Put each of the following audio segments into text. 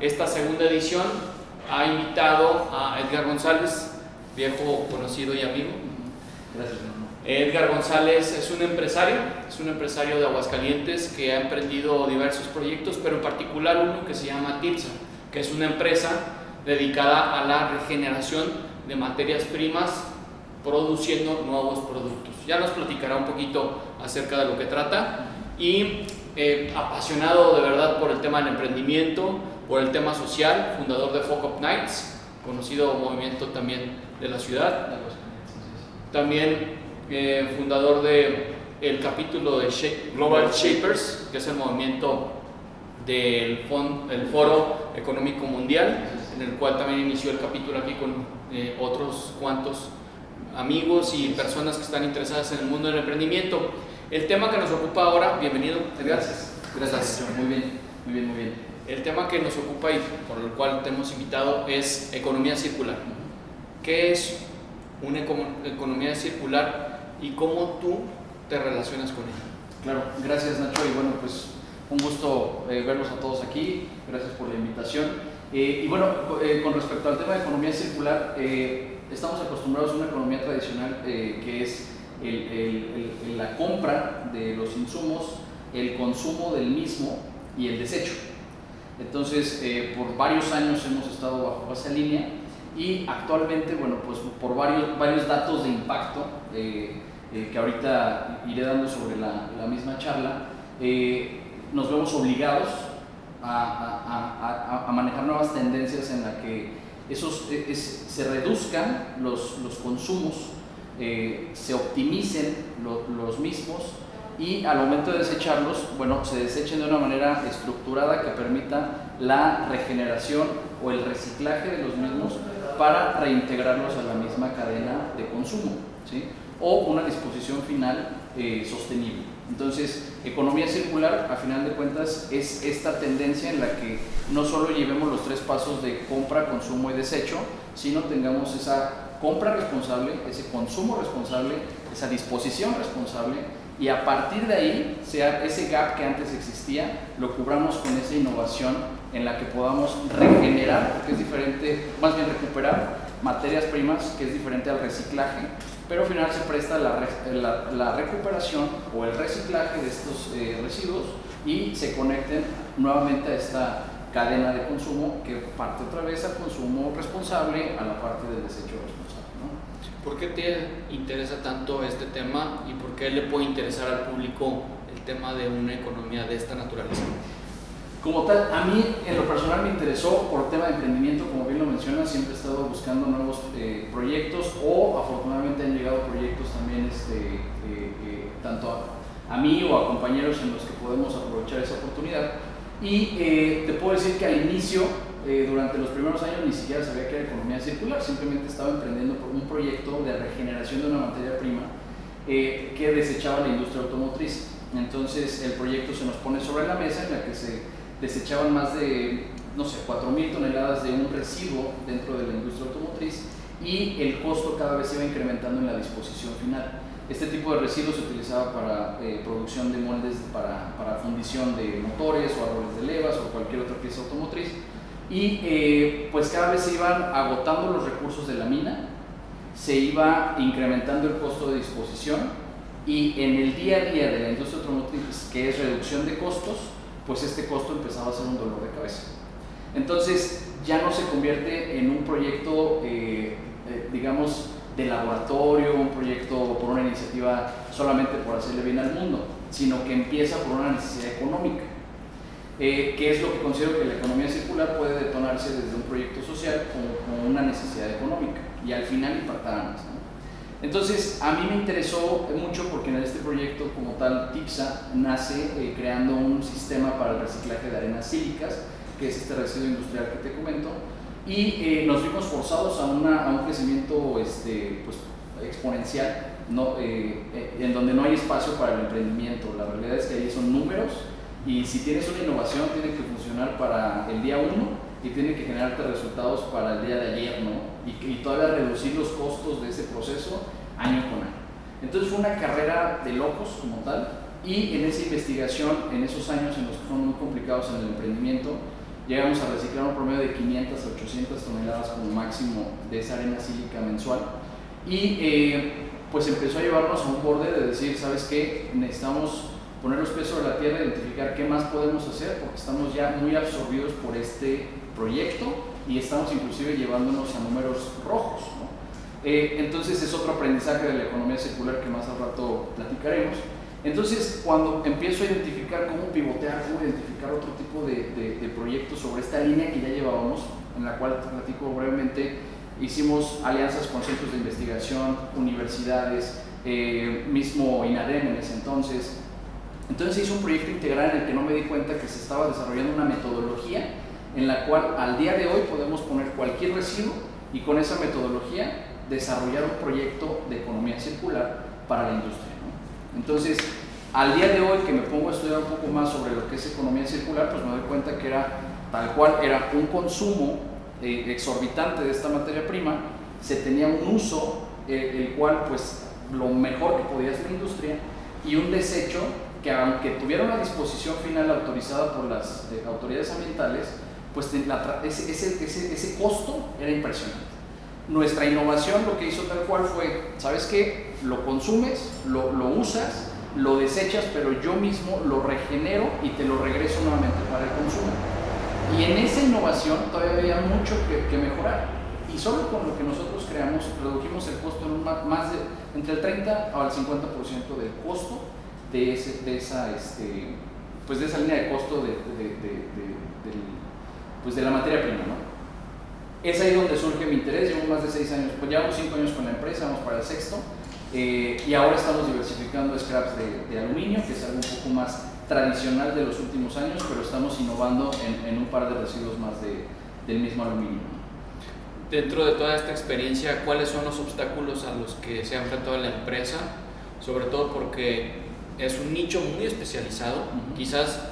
esta segunda edición ha invitado a Edgar González, viejo conocido y amigo. Gracias. Edgar González es un empresario de Aguascalientes que ha emprendido diversos proyectos, pero en particular uno que se llama TIPSA, que es una empresa dedicada a la regeneración de materias primas produciendo nuevos productos. Ya nos platicará un poquito acerca de lo que trata y apasionado de verdad por el tema del emprendimiento, por el tema social, fundador de Fuck Up Nights, conocido movimiento también de la ciudad, también fundador del capítulo de Global Shapers, que es el movimiento del Foro Económico Mundial, en el cual también inició el capítulo aquí con otros cuantos amigos y personas que están interesadas en el mundo del emprendimiento. El tema que nos ocupa ahora, bienvenido, Edgar. Gracias. Muy bien. El tema que nos ocupa y por el cual te hemos invitado es economía circular. ¿Qué es una economía circular y cómo tú te relacionas con ella? Claro, gracias Nacho, y bueno, pues un gusto verlos a todos aquí, gracias por la invitación. Y bueno, con respecto al tema de economía circular, estamos acostumbrados a una economía tradicional que es la compra de los insumos, el consumo del mismo y el desecho. Entonces, por varios años hemos estado bajo esa línea y actualmente, bueno, pues por varios datos de impacto que ahorita iré dando sobre la misma charla, nos vemos obligados a manejar nuevas tendencias en las que se reduzcan los consumos, se optimicen los mismos y al momento de desecharlos, bueno, se desechen de una manera estructurada que permita la regeneración o el reciclaje de los mismos para reintegrarlos a la misma cadena de consumo, ¿sí? O una disposición final sostenible. Entonces, economía circular, a final de cuentas, es esta tendencia en la que no solo llevemos los 3 pasos de compra, consumo y desecho, sino tengamos esa compra responsable, ese consumo responsable, esa disposición responsable, y a partir de ahí, sea ese gap que antes existía, lo cubramos con esa innovación en la que podamos regenerar, porque es diferente, más bien recuperar materias primas, que es diferente al reciclaje, pero al final se presta la recuperación o el reciclaje de estos residuos y se conecten nuevamente a esta cadena de consumo que parte otra vez al consumo responsable, a la parte del desecho responsable, ¿no? ¿Por qué te interesa tanto este tema y por qué le puede interesar al público el tema de una economía de esta naturaleza? Como tal, a mí en lo personal me interesó por el tema de emprendimiento, como bien lo mencionas, siempre he estado buscando nuevos proyectos o afortunadamente han llegado proyectos también tanto a mí o a compañeros en los que podemos aprovechar esa oportunidad. Y te puedo decir que al inicio, durante los primeros años, ni siquiera sabía que era economía circular, simplemente estaba emprendiendo por un proyecto de regeneración de una materia prima que desechaba la industria automotriz. Entonces el proyecto se nos pone sobre la mesa en la que se desechaban más de, 4.000 toneladas de un residuo dentro de la industria automotriz y el costo cada vez se iba incrementando en la disposición final. Este tipo de residuos se utilizaba para producción de moldes para fundición de motores o árboles de levas o cualquier otra pieza automotriz y pues cada vez se iban agotando los recursos de la mina, se iba incrementando el costo de disposición y en el día a día de la industria automotriz, que es reducción de costos, pues este costo empezaba a ser un dolor de cabeza. Entonces ya no se convierte en un proyecto, digamos, de laboratorio, un proyecto por una iniciativa solamente por hacerle bien al mundo, sino que empieza por una necesidad económica, que es lo que considero que la economía circular puede detonarse desde un proyecto social como una necesidad económica y al final impactar ambas, ¿no? Entonces, a mí me interesó mucho porque en este proyecto como tal, TIPSA nace creando un sistema para el reciclaje de arenas sílicas, que es este residuo industrial que te comento, y nos vimos forzados a un crecimiento pues, exponencial, ¿no? En donde no hay espacio para el emprendimiento. La realidad es que ahí son números y si tienes una innovación tiene que funcionar para el día 1 y tiene que generarte resultados para el día de ayer, ¿no? Y todavía reducir los costos de ese proceso año con año. Entonces fue una carrera de locos como tal y en esa investigación, en esos años en los que fueron muy complicados en el emprendimiento, llegamos a reciclar un promedio de 500 a 800 toneladas como máximo de esa arena sílica mensual. Y pues empezó a llevarnos a un borde de decir, ¿sabes qué? Necesitamos poner los pies sobre la tierra, identificar qué más podemos hacer, porque estamos ya muy absorbidos por este proyecto y estamos inclusive llevándonos a números rojos, ¿no? Entonces es otro aprendizaje de la economía circular que más al rato platicaremos. Entonces, cuando empiezo a identificar cómo pivotear, cómo identificar otro tipo de proyectos sobre esta línea que ya llevábamos, en la cual platico brevemente, hicimos alianzas con centros de investigación, universidades, mismo INADEM en ese entonces. Entonces se hizo un proyecto integral en el que no me di cuenta que se estaba desarrollando una metodología en la cual al día de hoy podemos poner cualquier residuo y con esa metodología desarrollar un proyecto de economía circular para la industria, ¿no? Entonces, al día de hoy que me pongo a estudiar un poco más sobre lo que es economía circular, pues me doy cuenta que era tal cual, era un consumo exorbitante de esta materia prima, se tenía un uso, el cual pues lo mejor que podía hacer la industria, y un desecho que aunque tuviera una disposición final autorizada por las autoridades ambientales, pues ese costo era impresionante. Nuestra innovación lo que hizo tal cual fue, ¿sabes qué? Lo consumes, lo usas, lo desechas, pero yo mismo lo regenero y te lo regreso nuevamente para el consumo. Y en esa innovación todavía había mucho que mejorar. Y solo con lo que nosotros creamos, redujimos el costo en más de entre el 30 al 50% del costo de esa línea de costo de la materia prima, ¿no? Es ahí donde surge mi interés. Llevo más de 6 años, pues llevamos 5 años con la empresa, vamos para el sexto, y ahora estamos diversificando scraps de aluminio, que es algo un poco más tradicional de los últimos años, pero estamos innovando en un par de residuos más del mismo aluminio. Dentro de toda esta experiencia, ¿cuáles son los obstáculos a los que se ha enfrentado la empresa? Sobre todo porque es un nicho muy especializado. Quizás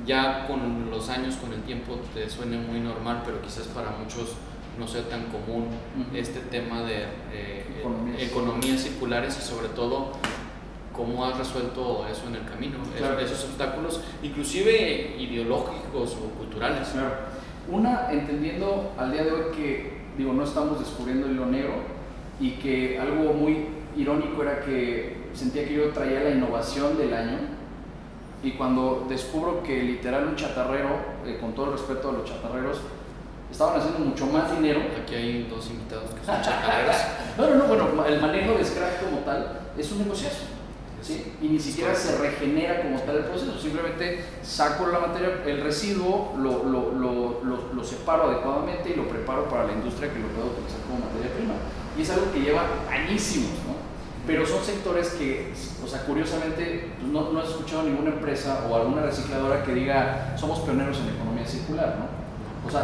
ya con los años, con el tiempo, te suene muy normal, pero quizás para muchos no sea tan común este tema de economías circulares, y sobre todo cómo has resuelto eso en el camino, claro, esos obstáculos, inclusive ideológicos o culturales. Claro. Una, entendiendo al día de hoy que, no estamos descubriendo el hilo negro, y que algo muy irónico era que sentía que yo traía la innovación del año, y cuando descubro que literal un chatarrero, con todo el respeto a los chatarreros, estaban haciendo mucho más dinero. Aquí hay 2 invitados que son chatarreros. Bueno, el manejo de scrap como tal es un negociazo, ¿sí? Y ni siquiera se regenera como tal el proceso, simplemente saco la materia, el residuo, lo separo adecuadamente y lo preparo para la industria que lo pueda utilizar como materia prima. Y es algo que lleva añísimos, ¿no? Pero son sectores que, curiosamente, no has escuchado ninguna empresa o alguna recicladora que diga somos pioneros en la economía circular, ¿no?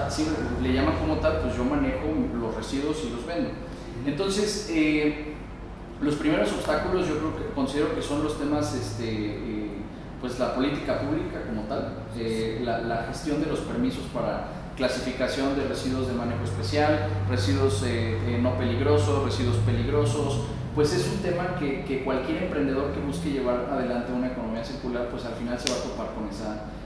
Si le llaman como tal, pues yo manejo los residuos y los vendo. Entonces, los primeros obstáculos yo considero que son los temas, pues la política pública como tal, la gestión de los permisos para clasificación de residuos de manejo especial, residuos no peligrosos, residuos peligrosos. Pues es un tema que cualquier emprendedor que busque llevar adelante una economía circular, pues al final se va a topar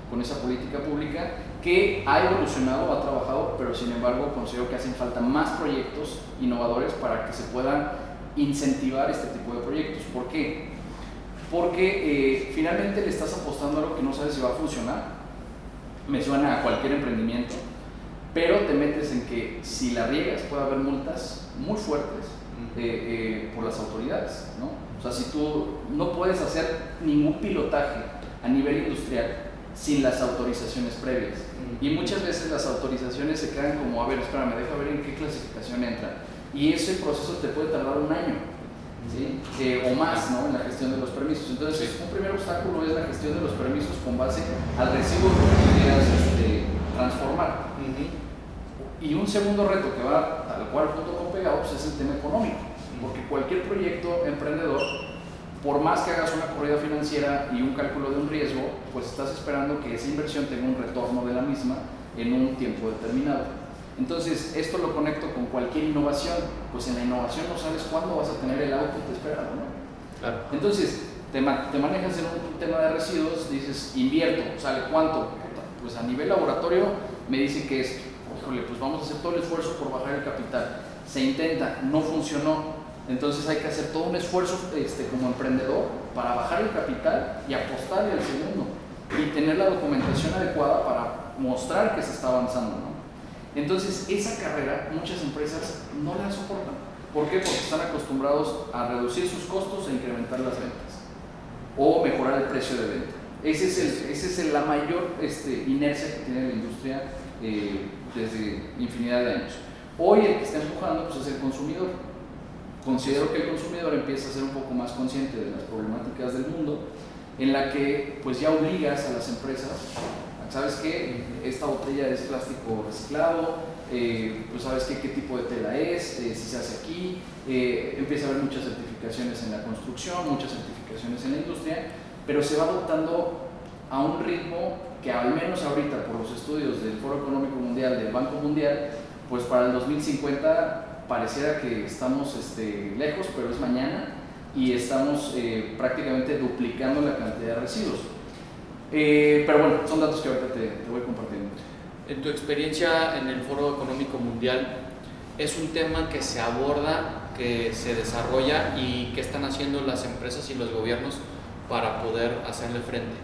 con esa política pública que ha evolucionado, ha trabajado, pero sin embargo considero que hacen falta más proyectos innovadores para que se puedan incentivar este tipo de proyectos. ¿Por qué? Porque finalmente le estás apostando a algo que no sabes si va a funcionar. Me suena a cualquier emprendimiento, pero te metes en que si la riegas puede haber multas muy fuertes por las autoridades, ¿no? Si tú no puedes hacer ningún pilotaje a nivel industrial sin las autorizaciones previas. Y muchas veces las autorizaciones se quedan como, a ver, espérame, deja ver en qué clasificación entra. Y ese proceso te puede tardar un año, ¿sí? O más, ¿no? En la gestión de los permisos. Entonces, un primer obstáculo es la gestión de los permisos con base al residuo que quieras transformar. Y un segundo reto que va tal cual junto con pegado, pues es el tema económico. Porque cualquier proyecto emprendedor, por más que hagas una corrida financiera y un cálculo de un riesgo, pues estás esperando que esa inversión tenga un retorno de la misma en un tiempo determinado. Entonces, esto lo conecto con cualquier innovación. Pues en la innovación no sabes cuándo vas a tener el output esperado, ¿no? Claro. Entonces, te manejas en un tema de residuos, dices, invierto, ¿sale cuánto? Pues a nivel laboratorio me dice que esto, híjole, pues vamos a hacer todo el esfuerzo por bajar el capital. Se intenta, no funcionó. Entonces hay que hacer todo un esfuerzo como emprendedor para bajar el capital y apostarle al segundo y tener la documentación adecuada para mostrar que se está avanzando, ¿no? Entonces esa carrera muchas empresas no la soportan. ¿Por qué? Porque están acostumbrados a reducir sus costos e incrementar las ventas o mejorar el precio de venta. Esa es la mayor inercia que tiene la industria desde infinidad de años. Hoy el que está empujando pues, es el consumidor. Considero que el consumidor empieza a ser un poco más consciente de las problemáticas del mundo, en la que pues ya obligas a las empresas, ¿sabes qué? Esta botella es plástico reciclado, pues ¿sabes qué tipo de tela es? Si se hace aquí, empieza a haber muchas certificaciones en la construcción, muchas certificaciones en la industria, pero se va adoptando a un ritmo que al menos ahorita por los estudios del Foro Económico Mundial, del Banco Mundial, pues para el 2050 pareciera que estamos lejos, pero es mañana y estamos prácticamente duplicando la cantidad de residuos. Pero bueno, son datos que ahorita te voy compartiendo. En tu experiencia en el Foro Económico Mundial, ¿es un tema que se aborda, que se desarrolla y qué están haciendo las empresas y los gobiernos para poder hacerle frente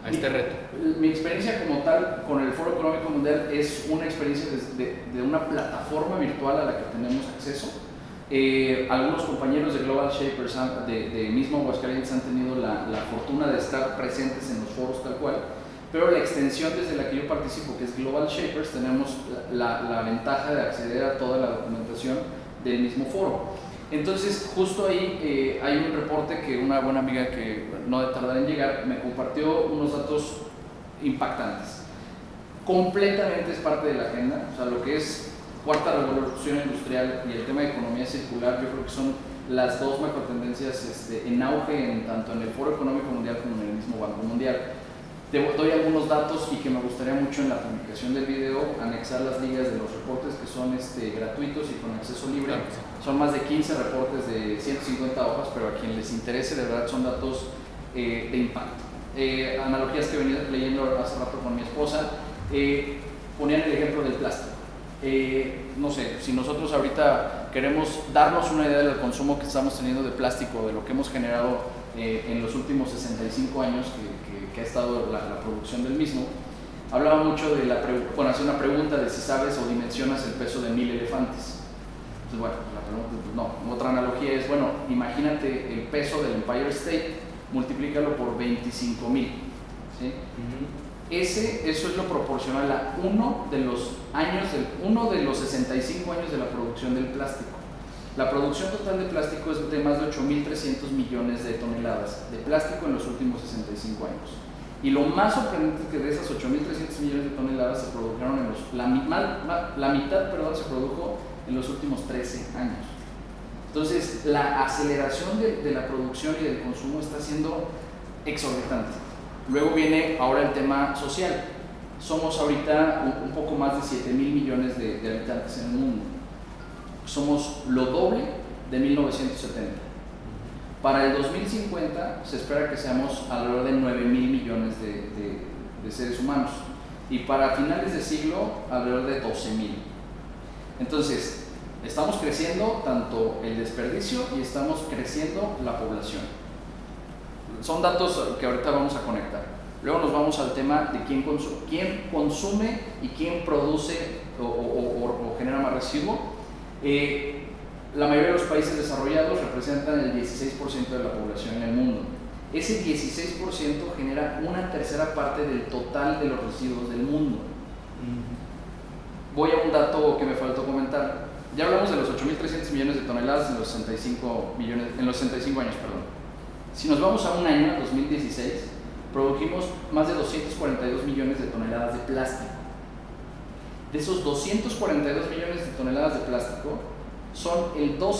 a este reto? Mi experiencia como tal con el Foro Económico Mundial es una experiencia de una plataforma virtual a la que tenemos acceso. Algunos compañeros de Global Shapers de mismo Aguascalientes han tenido la fortuna de estar presentes en los foros tal cual, pero la extensión desde la que yo participo, que es Global Shapers, tenemos la ventaja de acceder a toda la documentación del mismo foro. Entonces, justo ahí hay un reporte que una buena amiga que no de tardar en llegar me compartió unos datos impactantes. Completamente es parte de la agenda, o sea, lo que es cuarta revolución industrial y el tema de economía circular, yo creo que son las dos macrotendencias en auge tanto en el Foro Económico Mundial como en el mismo Banco Mundial. Te doy algunos datos y que me gustaría mucho en la publicación del video anexar las ligas de los reportes que son gratuitos y con acceso libre. Son más de 15 reportes de 150 hojas, pero a quien les interese, de verdad son datos de impacto. Analogías que venía leyendo hace rato con mi esposa, ponían el ejemplo del plástico. No sé, si nosotros ahorita queremos darnos una idea del consumo que estamos teniendo de plástico, de lo que hemos generado en los últimos 65 años que ha estado la producción del mismo, hablaba mucho de hacer una pregunta de si sabes o dimensionas el peso de 1000 elefantes. Entonces, bueno, la pregunta, no, otra analogía es, bueno, imagínate el peso del Empire State, multiplícalo por 25,000, ¿sí? Eso es lo proporcional a uno de los 65 años de la producción del plástico. La producción total de plástico es de más de 8.300 millones de toneladas de plástico en los últimos 65 años. Y lo más sorprendente es que de esas 8.300 millones de toneladas se produjeron la mitad se produjo en los últimos 13 años. Entonces, la aceleración de la producción y del consumo está siendo exorbitante. Luego viene ahora el tema social. Somos ahorita un poco más de 7,000 millones de habitantes en el mundo. Somos lo doble de 1970. Para el 2050 se espera que seamos alrededor de 9,000 millones de seres humanos. Y para finales de siglo, alrededor de 12,000. Entonces, estamos creciendo tanto el desperdicio y estamos creciendo la población. Son datos que ahorita vamos a conectar. Luego nos vamos al tema de quién consume y quién produce o genera más residuo. La mayoría de los países desarrollados representan el 16% de la población en el mundo. Ese 16% genera una tercera parte del total de los residuos del mundo. Voy a un dato que me faltó comentar. Ya hablamos de los 8.300 millones de toneladas en los 65 años. Si nos vamos a un año, 2016, produjimos más de 242 millones de toneladas de plástico. De esos 242 millones de toneladas de plástico, son el 12%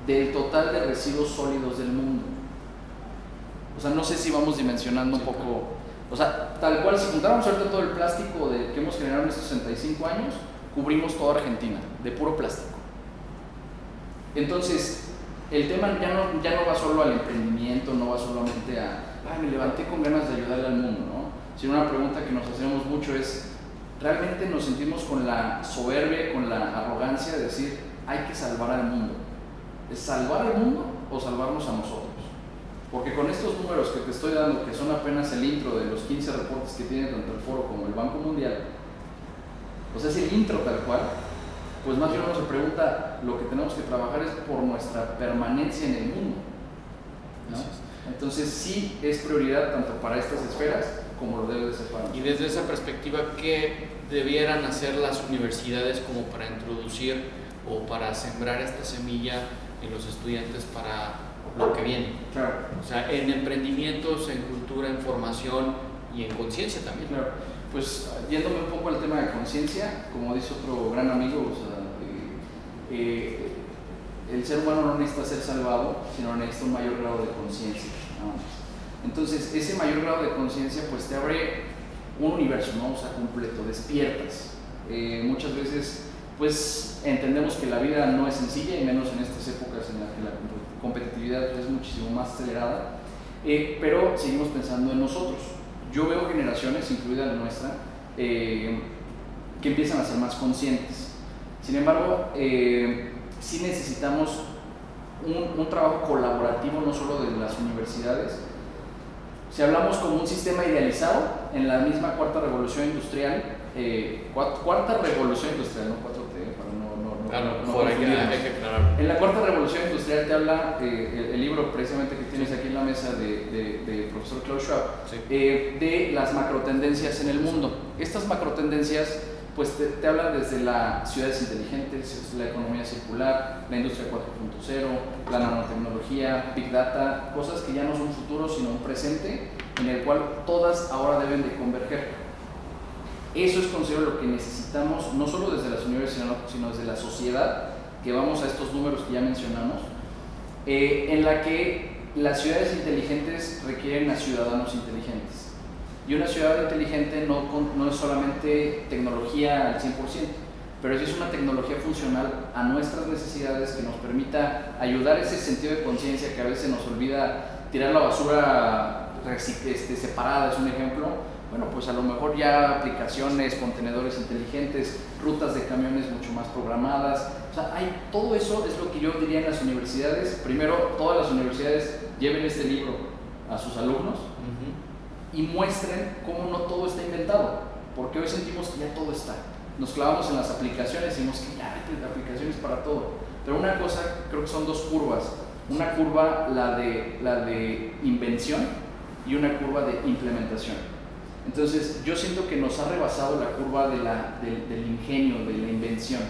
del total de residuos sólidos del mundo. O sea, no sé si vamos dimensionando un poco. O sea, tal cual, si juntáramos ahorita todo el plástico que hemos generado en estos 65 años, cubrimos toda Argentina, de puro plástico. Entonces, el tema ya no va solo al emprendimiento, no va solamente me levanté con ganas de ayudarle al mundo, ¿no? sino una pregunta que nos hacemos mucho es, ¿realmente nos sentimos con la soberbia, con la arrogancia de decir, hay que salvar al mundo? ¿Es salvar al mundo o salvarnos a nosotros? Porque con estos números que te estoy dando, que son apenas el intro de los 15 reportes que tiene tanto el Foro como el Banco Mundial, o sea, es el intro tal cual, pues más bien uno se pregunta, lo que tenemos que trabajar es por nuestra permanencia en el mundo, ¿no? Entonces sí es prioridad tanto para estas esferas como lo debe de ser para nosotros. Y desde esa perspectiva, ¿qué debieran hacer las universidades como para introducir o para sembrar esta semilla en los estudiantes para lo que viene? Claro. O sea, en emprendimientos, en cultura, en formación y en conciencia también. Claro. Pues yéndome un poco al tema de conciencia, como dice otro gran amigo, o sea, el ser humano no necesita ser salvado, sino necesita un mayor grado de conciencia, ¿no? Entonces, ese mayor grado de conciencia pues te abre un universo, ¿no? O sea, completo, despiertas. Muchas veces pues entendemos que la vida no es sencilla, y menos en estas épocas en las que la competitividad es muchísimo más acelerada, pero seguimos pensando en nosotros. Yo veo generaciones, incluida la nuestra, que empiezan a ser más conscientes. Sin embargo, sí necesitamos un trabajo colaborativo, no solo de las universidades. Si hablamos como un sistema idealizado, en la misma cuarta revolución industrial, cuarta revolución industrial, no 4T, para no confundirnos. Hay que aclararlo. En la cuarta revolución industrial te habla el libro precisamente que tienes aquí en la mesa del profesor Klaus Schwab, Sí. De las macrotendencias en el mundo. Estas macrotendencias pues te hablan desde las ciudades inteligentes, la economía circular, la industria 4.0, la nanotecnología, Big Data, cosas que ya no son futuros sino un presente en el cual todas ahora deben de converger. Eso es, considero, lo que necesitamos, no solo desde las universidades, sino desde la sociedad, que vamos a estos números que ya mencionamos, en la que las ciudades inteligentes requieren a ciudadanos inteligentes. Y una ciudad inteligente no es solamente tecnología al 100%, pero sí es una tecnología funcional a nuestras necesidades que nos permita ayudar ese sentido de conciencia que a veces nos olvida. Tirar la basura separada es un ejemplo. Bueno, pues a lo mejor ya aplicaciones, contenedores inteligentes, rutas de camiones mucho más programadas. O sea, todo eso es lo que yo diría en las universidades. Primero, todas las universidades lleven este libro a sus alumnos y muestren cómo no todo está inventado, porque hoy sentimos que ya todo está. Nos clavamos en las aplicaciones y decimos que ya hay aplicaciones para todo. Pero una cosa, creo que son dos curvas. Una curva, la de invención, y una curva de implementación. Entonces, yo siento que nos ha rebasado la curva del ingenio, de la invención,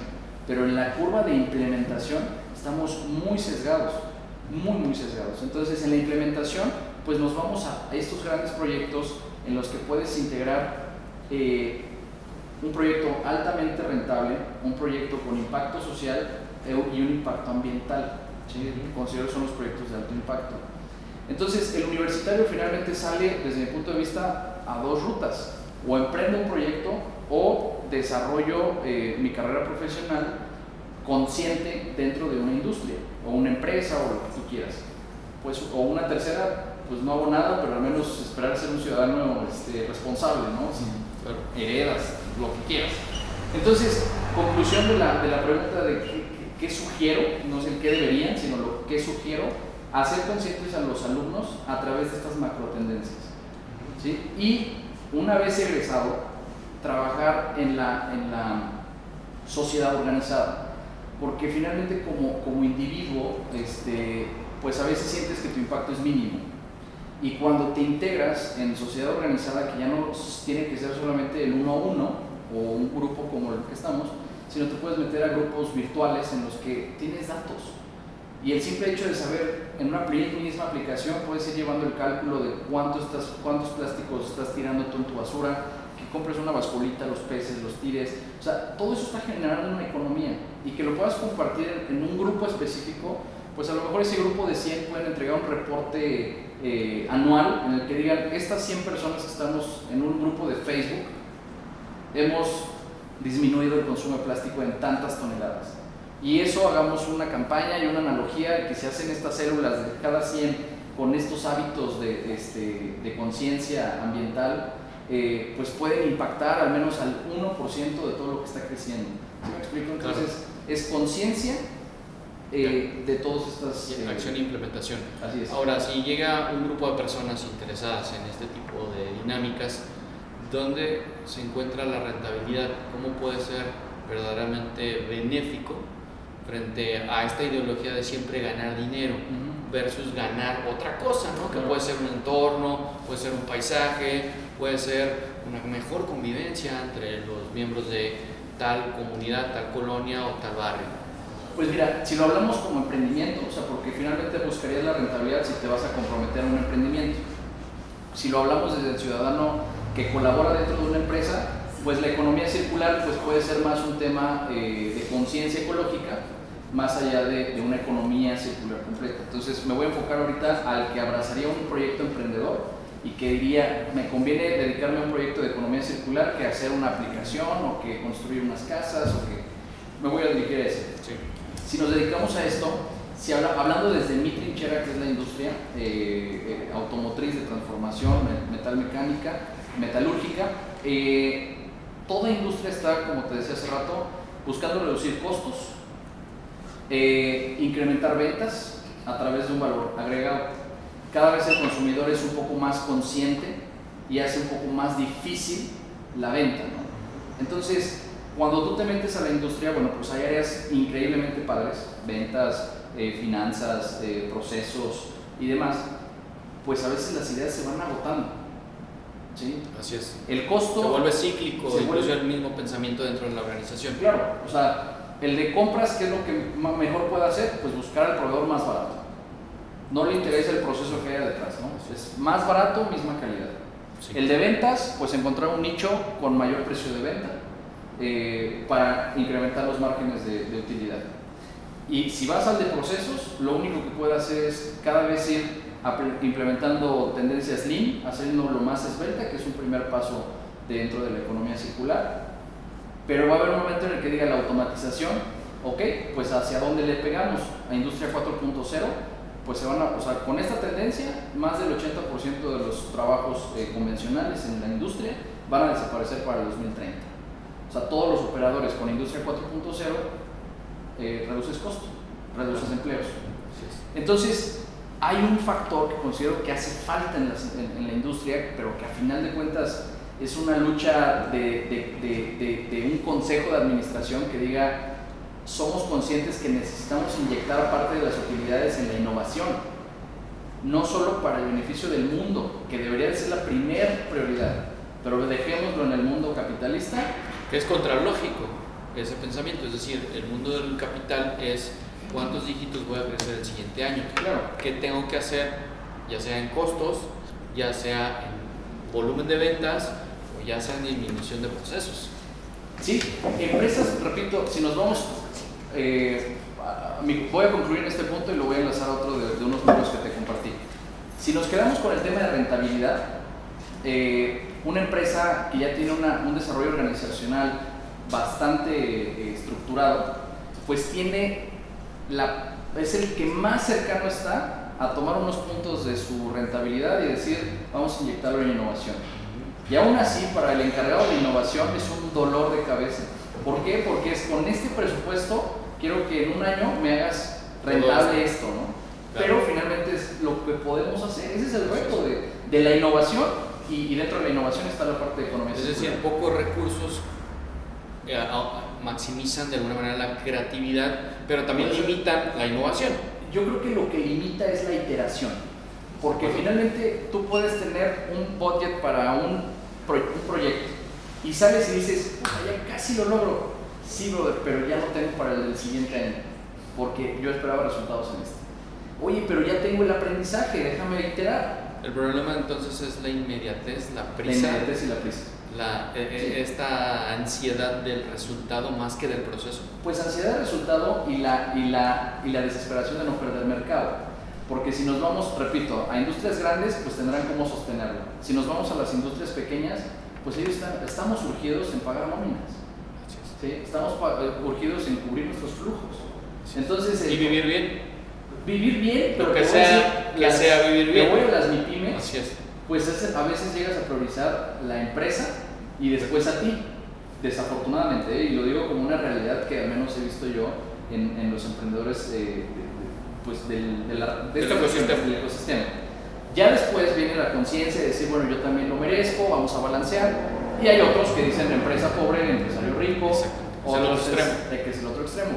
pero en la curva de implementación estamos muy sesgados, muy sesgados. Entonces, en la implementación, pues nos vamos a estos grandes proyectos en los que puedes integrar un proyecto altamente rentable, un proyecto con impacto social y un impacto ambiental. ¿Sí? Considero que son los proyectos de alto impacto. Entonces, el universitario finalmente sale, desde mi punto de vista, a dos rutas: o emprendo un proyecto o desarrollo mi carrera profesional consciente dentro de una industria o una empresa o lo que tú quieras. Pues, o una tercera, pues no hago nada, pero al menos esperar ser un ciudadano responsable, ¿no? Claro. Heredas, lo que quieras. Entonces, conclusión de la pregunta de qué sugiero, no es el qué deberían, sino lo que sugiero: hacer conscientes a los alumnos a través de estas macrotendencias, ¿sí? Y una vez egresado, trabajar en la sociedad organizada, porque finalmente como individuo, pues a veces sientes que tu impacto es mínimo, y cuando te integras en sociedad organizada, que ya no tiene que ser solamente el 1 a 1 o un grupo como el que estamos, sino te puedes meter a grupos virtuales en los que tienes datos. Y el simple hecho de saber, en una misma aplicación puedes ir llevando el cálculo de cuántos plásticos estás tirando tú en tu basura, que compres una basculita, los peces, los tires. O sea, todo eso está generando una economía, y que lo puedas compartir en un grupo específico. Pues a lo mejor ese grupo de 100 pueden entregar un reporte anual en el que digan: estas 100 personas que estamos en un grupo de Facebook hemos disminuido el consumo de plástico en tantas toneladas. Y eso, hagamos una campaña y una analogía que se hacen estas células de cada 100 con estos hábitos de conciencia ambiental, pues pueden impactar al menos al 1% de todo lo que está creciendo. ¿Sí me explico? Entonces, claro, es conciencia de todas estas... acción e implementación. Así es. Ahora, si llega un grupo de personas interesadas en este tipo de dinámicas, ¿dónde se encuentra la rentabilidad? ¿Cómo puede ser verdaderamente benéfico frente a esta ideología de siempre ganar dinero versus ganar otra cosa, ¿no? Que puede ser un entorno, puede ser un paisaje, puede ser una mejor convivencia entre los miembros de tal comunidad, tal colonia o tal barrio? Pues mira, si lo hablamos como emprendimiento, o sea, porque finalmente buscarías la rentabilidad si te vas a comprometer en un emprendimiento. Si lo hablamos desde el ciudadano que colabora dentro de una empresa, pues la economía circular pues puede ser más un tema de conciencia ecológica, más allá de una economía circular completa. Entonces me voy a enfocar ahorita al que abrazaría un proyecto emprendedor y que diría, me conviene dedicarme a un proyecto de economía circular que hacer una aplicación o que construir unas casas o que me voy a dirigir a ese. Sí. Si nos dedicamos a esto, hablando desde mi trinchera, que es la industria automotriz de transformación, metalmecánica, metalúrgica, toda industria está, como te decía hace rato, buscando reducir costos, incrementar ventas a través de un valor agregado. Cada vez el consumidor es un poco más consciente y hace un poco más difícil la venta, ¿no? Entonces, cuando tú te metes a la industria, bueno, pues hay áreas increíblemente padres, ventas, finanzas, procesos y demás, pues a veces las ideas se van agotando, ¿sí? Así es. El costo... Se vuelve cíclico, incluso el mismo pensamiento dentro de la organización. Claro, o sea, el de compras, ¿qué es lo que mejor puede hacer? Pues buscar al proveedor más barato. No le interesa el proceso que hay detrás, ¿no? Es más barato, misma calidad. Sí. El de ventas, pues encontrar un nicho con mayor precio de venta para incrementar los márgenes de utilidad. Y si vas al de procesos, lo único que puede hacer es cada vez ir implementando tendencias Lean, haciendo lo más esbelta, que es un primer paso dentro de la economía circular. Pero va a haber un momento en el que diga la automatización, ok, pues hacia dónde le pegamos, a Industria 4.0, pues se van a, o sea, con esta tendencia, más del 80% de los trabajos convencionales en la industria van a desaparecer para el 2030. O sea, todos los operadores con Industria 4.0 reduces costo, reduces empleos. Entonces, hay un factor que considero que hace falta en la industria, pero que a final de cuentas es una lucha de un consejo de administración que diga, somos conscientes que necesitamos inyectar parte de las utilidades en la innovación, no solo para el beneficio del mundo, que debería de ser la primera prioridad, pero dejémoslo en el mundo capitalista. Que es contralógico ese pensamiento, es decir, el mundo del capital es cuántos dígitos voy a crecer el siguiente año, claro, qué tengo que hacer, ya sea en costos, ya sea en volumen de ventas o ya sea en disminución de procesos. Sí, empresas, repito, si nos vamos, voy a concluir en este punto y lo voy a enlazar a otro de unos números que te compartí. Si nos quedamos con el tema de rentabilidad, una empresa que ya tiene un desarrollo organizacional bastante estructurado, pues es el que más cercano está a tomar unos puntos de su rentabilidad y decir, vamos a inyectarlo en innovación. Y aún así, para el encargado de innovación es un dolor de cabeza. ¿Por qué? Porque es con este presupuesto, quiero que en un año me hagas rentable esto, ¿no? Claro. Pero finalmente es lo que podemos hacer. Ese es el reto de la innovación. Y dentro de la innovación está la parte de economía circular. Es decir, pocos recursos maximizan de alguna manera la creatividad, pero también limitan la innovación. Yo creo que lo que limita es la iteración, porque finalmente tú puedes tener un budget para un proyecto y sales y dices, ya casi lo logro, sí brother, pero ya no tengo para el del siguiente año, porque yo esperaba resultados en este. Oye, pero ya tengo el aprendizaje, déjame iterar. El problema entonces es la inmediatez, la prisa. La inmediatez y la prisa. Sí. Esta ansiedad del resultado más que del proceso. Pues ansiedad del resultado y la desesperación de no perder mercado. Porque si nos vamos, repito, a industrias grandes, pues tendrán cómo sostenerlo. Si nos vamos a las industrias pequeñas, pues ellos estamos urgidos en pagar nóminas. ¿Sí? Estamos urgidos en cubrir nuestros flujos. Entonces, y vivir bien. Vivir bien, pero que sea vivir bien. Me voy a las MIPYMES. Así es. pues a veces llegas a priorizar la empresa y después a ti, desafortunadamente, y lo digo como una realidad que al menos he visto yo en los emprendedores pues del ecosistema. Ya después viene la conciencia de decir, bueno, yo también lo merezco, vamos a balancear, y hay otros que dicen empresa pobre, empresario rico, otros que es el otro extremo.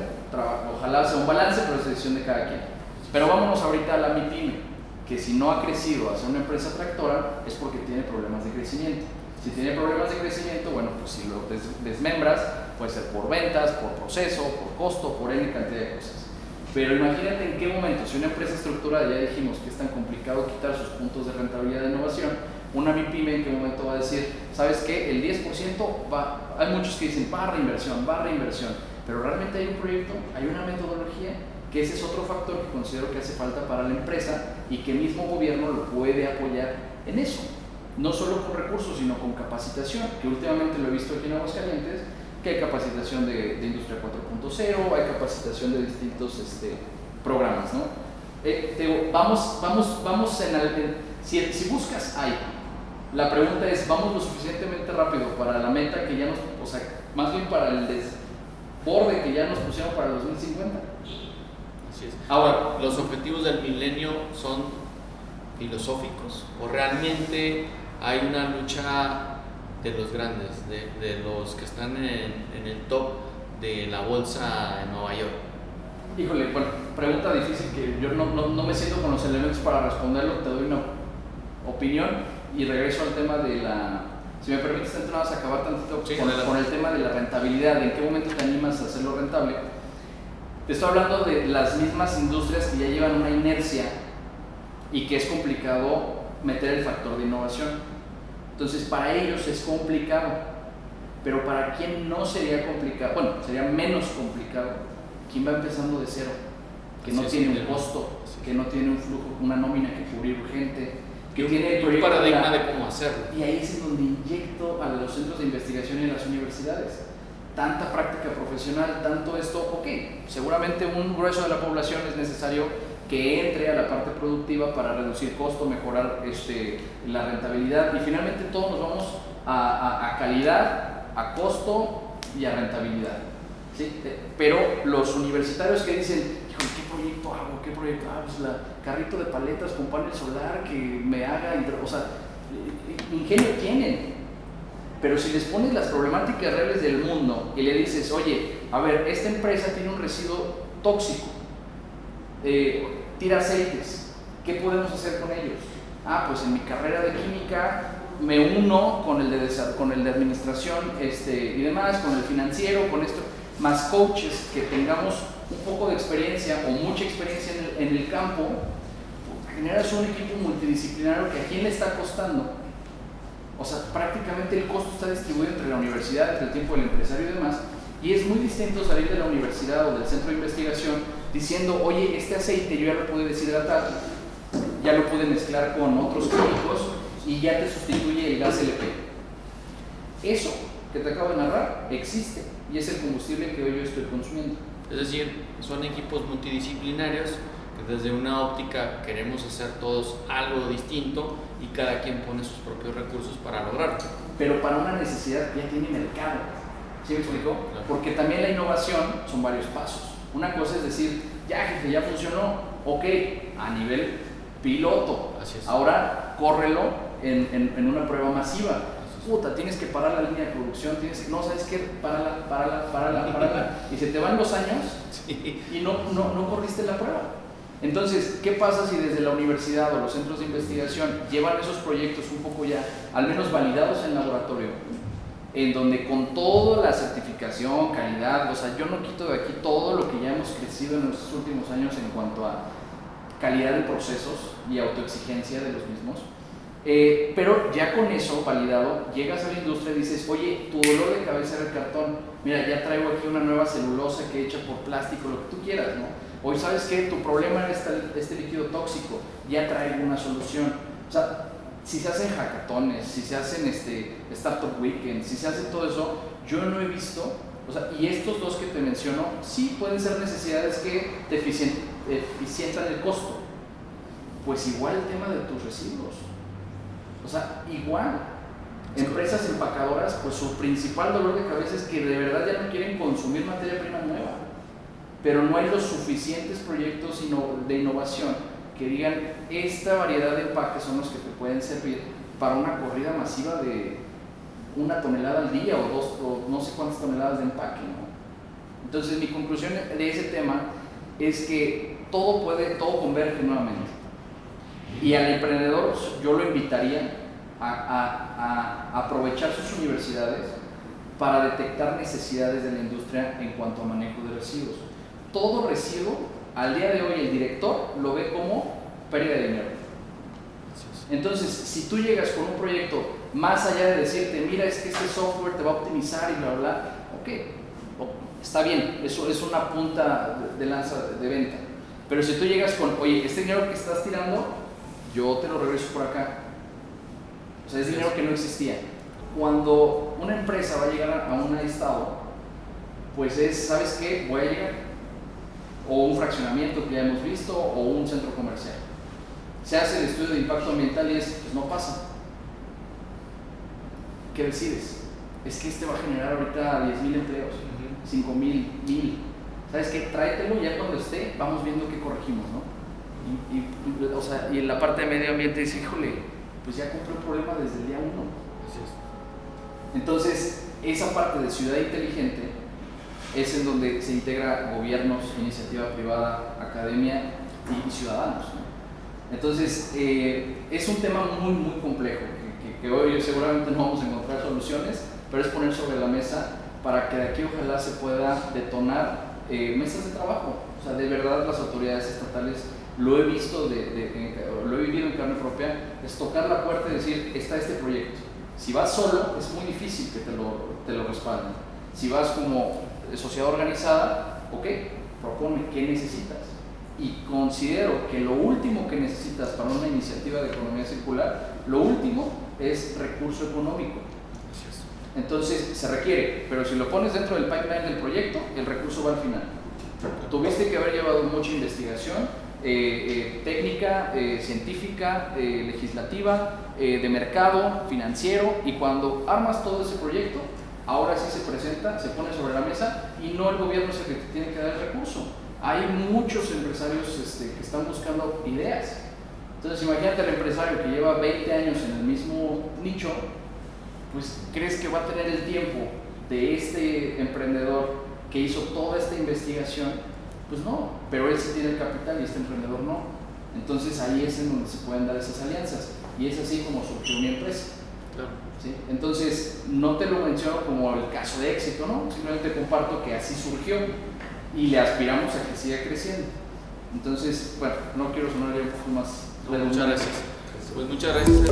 Ojalá sea un balance, pero es decisión de cada quien. Pero vámonos ahorita a la MIPYME, que si no ha crecido a ser una empresa tractora es porque tiene problemas de crecimiento. Si tiene problemas de crecimiento, bueno, pues si lo desmembras, puede ser por ventas, por proceso, por costo, por N cantidad de cosas. Pero imagínate en qué momento, si una empresa estructurada, ya dijimos que es tan complicado quitar sus puntos de rentabilidad de innovación, una MIPYME en qué momento va a decir, ¿sabes qué? El 10% va, hay muchos que dicen, va a reinversión, pero realmente hay un proyecto, hay una metodología, que ese es otro factor que considero que hace falta para la empresa y que el mismo gobierno lo puede apoyar en eso. No solo con recursos, sino con capacitación, que últimamente lo he visto aquí en Aguascalientes, que hay capacitación de Industria 4.0, hay capacitación de distintos programas, ¿no? Si buscas, hay. La pregunta es, ¿vamos lo suficientemente rápido para la meta que ya nos, o sea, más bien para el desborde que ya nos pusieron para el 2050? Así es. Ahora, ¿los objetivos del milenio son filosóficos o realmente hay una lucha de los grandes, de los que están en el top de la bolsa en Nueva York? Híjole, bueno, pregunta difícil que yo no me siento con los elementos para responderlo, te doy una opinión y regreso al tema de la... Si me permites, antes nada más acabar tantito con el tema de la rentabilidad, ¿en qué momento te animas a hacerlo rentable? Te estoy hablando de las mismas industrias que ya llevan una inercia y que es complicado meter el factor de innovación. Entonces, para ellos es complicado, pero para quien no sería complicado, bueno, sería menos complicado, quien va empezando de cero, que no tiene un costo, que no tiene un flujo, una nómina que cubrir urgente, que tiene el proyecto, un paradigma de cómo hacerlo. Y ahí es donde inyecto a los centros de investigación y a las universidades. Tanta práctica profesional, tanto esto, ok, seguramente un grueso de la población es necesario que entre a la parte productiva para reducir costo, mejorar la rentabilidad y finalmente todos nos vamos a calidad, a costo y a rentabilidad. ¿Sí? Pero los universitarios que dicen, híjole, ¿qué proyecto hago? ¿Qué proyecto? Pues la carrito de paletas con panel solar que me haga, o sea, ingenio tienen. Pero si les pones las problemáticas reales del mundo y le dices, oye, a ver, esta empresa tiene un residuo tóxico, tira aceites, ¿qué podemos hacer con ellos? Pues en mi carrera de química me uno con el de administración y demás, con el financiero, con esto, más coaches que tengamos un poco de experiencia o mucha experiencia en el campo, generas un equipo multidisciplinario que a quién le está costando. O sea, prácticamente el costo está distribuido entre la universidad, entre el tiempo del empresario y demás, y es muy distinto salir de la universidad o del centro de investigación diciendo, oye, este aceite yo ya lo pude deshidratar, ya lo pude mezclar con otros químicos y ya te sustituye el gas LP. Eso que te acabo de narrar existe y es el combustible que hoy yo estoy consumiendo. Es decir, son equipos multidisciplinarios que desde una óptica queremos hacer todos algo distinto y cada quien pone sus propios recursos para lograrlo. Pero para una necesidad ya tiene mercado. ¿Sí me explico? Claro. Porque también la innovación son varios pasos. Una cosa es decir, ya jefe, ya funcionó, ok, a nivel piloto. Así es. Ahora córrelo en una prueba masiva. Puta, tienes que parar la línea de producción, no, ¿sabes qué? Párala. Y se te van los años y no corriste la prueba. Entonces, ¿qué pasa si desde la universidad o los centros de investigación llevan esos proyectos un poco ya, al menos validados en laboratorio, en donde con toda la certificación, calidad, o sea, yo no quito de aquí todo lo que ya hemos crecido en los últimos años en cuanto a calidad de procesos y autoexigencia de los mismos, pero ya con eso validado, llegas a la industria y dices, oye, tu dolor de cabeza era el cartón, mira, ya traigo aquí una nueva celulosa que he hecha por plástico, lo que tú quieras, ¿no? Hoy sabes que tu problema era este líquido tóxico, ya traigo una solución. O sea, si se hacen hackatones, si se hacen startup weekends, si se hace todo eso, yo no he visto, o sea, y estos dos que te menciono, sí pueden ser necesidades que te eficientan el costo. Pues igual el tema de tus residuos. O sea, igual, empresas empacadoras, pues su principal dolor de cabeza es que de verdad ya no quieren consumir materia prima nueva, pero no hay los suficientes proyectos de innovación que digan, esta variedad de empaques son los que te pueden servir para una corrida masiva de 1 tonelada al día o 2 o no sé cuántas toneladas de empaque, ¿no? Entonces mi conclusión de ese tema es que todo converge nuevamente, y al emprendedor yo lo invitaría a aprovechar sus universidades para detectar necesidades de la industria en cuanto a manejo de residuos. Todo residuo, al día de hoy el director lo ve como pérdida de dinero. Entonces, si tú llegas con un proyecto más allá de decirte, mira, es que este software te va a optimizar y bla, bla, ok, está bien, eso es una punta de lanza de venta. Pero si tú llegas con, oye, este dinero que estás tirando, yo te lo regreso por acá. O sea, es dinero que no existía. Cuando una empresa va a llegar a un estado, pues es, ¿sabes qué? Voy a llegar. O un fraccionamiento que ya hemos visto, o un centro comercial. Se hace el estudio de impacto ambiental y pues no pasa. ¿Qué decides? Es que este va a generar ahorita 10,000 empleos, 5,000, 1,000. ¿Sabes qué? Tráetelo, ya cuando esté, vamos viendo qué corregimos, ¿no? Y en la parte de medio ambiente dice, híjole, pues ya compré un problema desde el día 1. Entonces, esa parte de ciudad inteligente es en donde se integra gobiernos, iniciativa privada, academia y ciudadanos, ¿no? Entonces, es un tema muy, muy complejo, que hoy seguramente no vamos a encontrar soluciones, pero es poner sobre la mesa para que de aquí ojalá se pueda detonar mesas de trabajo. O sea, de verdad las autoridades estatales, lo he visto, lo he vivido en carne propia, es tocar la puerta y decir, está este proyecto. Si vas solo, es muy difícil que te lo respalden. Si vas como sociedad organizada, ok, propone qué necesitas. Y considero que lo último que necesitas para una iniciativa de economía circular, lo último es recurso económico. Entonces se requiere, pero si lo pones dentro del pipeline del proyecto, el recurso va al final. Tuviste que haber llevado mucha investigación técnica, científica, legislativa, de mercado, financiero, y cuando armas todo ese proyecto, ahora sí se presenta, se pone sobre la mesa y no el gobierno es el que te tiene que dar el recurso. Hay muchos empresarios que están buscando ideas. Entonces imagínate al empresario que lleva 20 años en el mismo nicho, pues ¿crees que va a tener el tiempo de este emprendedor que hizo toda esta investigación? Pues no, pero él sí tiene el capital y este emprendedor no. Entonces ahí es en donde se pueden dar esas alianzas, y es así como surgió mi empresa. Claro. ¿Sí? Entonces no te lo menciono como el caso de éxito, ¿no? Simplemente comparto que así surgió y le aspiramos a que siga creciendo. Entonces, bueno, no quiero sonar ya un poco más redundante. Muchas gracias. Pues muchas gracias.